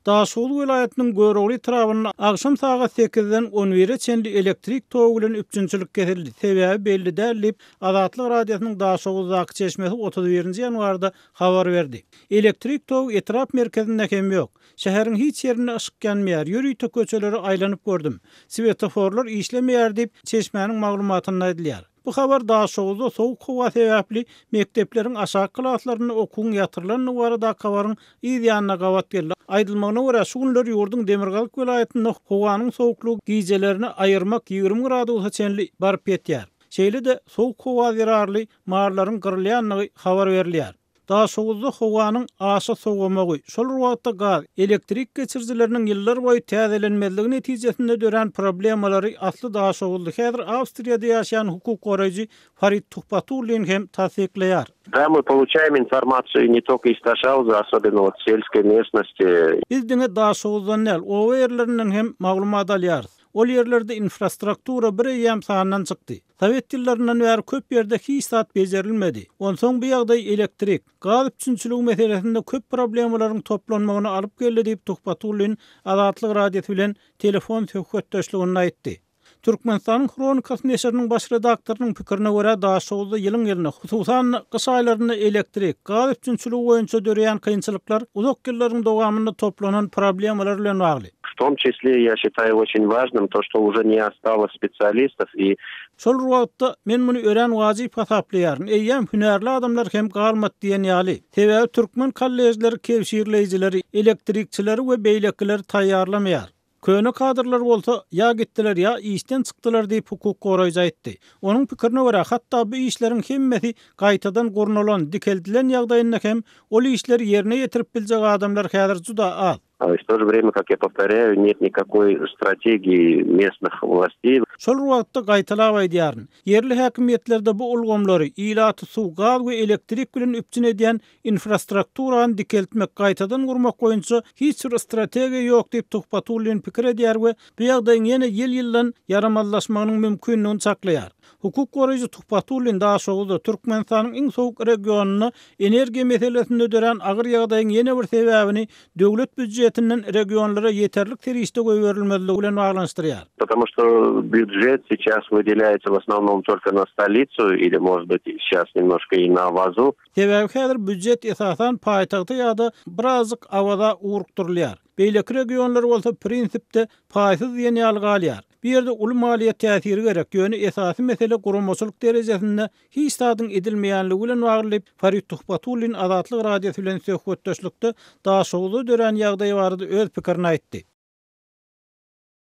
Daşoğlu vilayatynyň Görögli tarabyna agşam saat 8-den 11-e çenli elektrik togu bilen üçünçülük getirdi. Sebäbi belli däl diýip Azatlyk radiosynyň Daşoğlu Zaky Çeşmesi 31-nji ýanwarda habar berdi. Elektrik togu etraf merkezinde hem ýok. Şäheriň hiç ýerine ışık gelmeýär. Ýürüýte köçeleri aýlanyp gördüm. Svetoforlar işlemeýär diýip Çeşmenin maglumatyny aýdylýar. Bu habar Daşoğlu'da soğuk hava sebäpli mektepleriň aşağı klaslaryna okuň ýatyrylan barada kabaryň ýa-da gawat geldi. Aýdylmagyna görä şu günleri ýurdun Demirgalyk vilayatynda howanyň sowuklugy giýjelerini aýyrmak 20 gradusa çenli baryp ýetýär. Şeýle de soğuk hawa zerarly marlaryň gyrylýanlygy habar berilýär. Daşoğlu'da howanyň aşa sowgamagy, şol wagtda gaz, elektrik geçirjileriniň ýyllar boýy täzelenmezligi netijesinde dören problemalary asly Daşoğlu'da häzir Awstriýada ýaşaýan hukuk goraýjy Farid Tuhpatulyn hem tasdikleýär. Да, мы получаем информацию не только из Ташауза, особенно вот сельской местности. Biz diňe Daşoğlu'dan näl, o ýerlerinden hem maglumat alýarys. Ol ýerlerde infrastruktura bir ýam sanadan çykdy. Sowet ýyllarynyň bäri köp ýerde hiç zat bejerilmedi. Onsoň bu ýagdaý elektrik, gaz üçünçüligi meselesinde köp problemalaryň toplanmagyna alyp geldi diýip Tuhpatulyn Azatlyk radiosy bilen telefon söhbetdeşligini aýtdy. Türkmenistanyň Kronikasy neşriniň baş redaktorynyň pikirine görä Daşoğlu'da ýylyň ýylyna, hususan kış aýlarynda elektrik, gaz üçünçüligi boýunça döreýän kynçylyklar uzak ýyllaryň dowamında toplanan problemler bilen bagly. В том числе, я считаю очень важным то, что уже не осталось специалистов и şol wagtda men muny ören wajyp hasaplayaryn. Eýýem hünärli adamlar hem galmat diýen ýaly. Sebäbi türkmen kollejleri, kewşirleýjileri, elektrikçileri we beýlekleri taýýarlamaýar. Köne kadrlar bolsa ya gittiler ya işten çykdylar diýip hukuk goraýjy aýtdy. Onuň pikirine görä hatda bu işleriň hemmesi gaýtadan gornalan, dikeldilen ýagdaýynda hem ol işleri ýerine ýetirip biljek adamlar häzir juda az. в то же время, как я повторяю, нет никакой стратегии местных властей. Şol wagtda gaýtalap aýdýaryn. Yerli häkimetlerde bu ulgamlary ilaty suw, gaz we elektrik bilen üpçün edýän infrastrukturany dikeltmek, gaýtadan gurmak boýunça hiç bir strategiýa ýok diýip Tuhpatulyn pikir edýär we bu ýagdaýyň ýene ýyl-ýyldan yaramazlaşmagynyň mümkinligini saklaýar. Hukuk goraýjy Tuhpatulyn Daşoğlu'da Türkmenistanyň iň sowuk regionuny energiýa meselesinde dören agyr ýagdaýyň ýene bir sebäbini döwlet büdjetinden regionlara ýeterlik terişde goýberilmezligi bilen baglanşdyrýar. Потому что бюджет сейчас выделяется в основном только на столицу или, может быть, сейчас немножко и на Авазу. Sebäbi häzir büdjet esasan paýtagty ýa-da birazjyk awada urukdurulýar. Beýleki regionlar bolsa prinsipde paýsyz diýen ýaly galýar. Bir ýerde uly maliýet täsiri gerek. Ýöne esasy mesele guramaçylyk derejesinde hiç sadyň edilmeýänligi bilen baglyp Farid Tuhpatulyn Azatlyk radiosy bilen söhbetdeşlikde Daşoğlu'da dören ýagdaý barada öz pikirini aýtdy.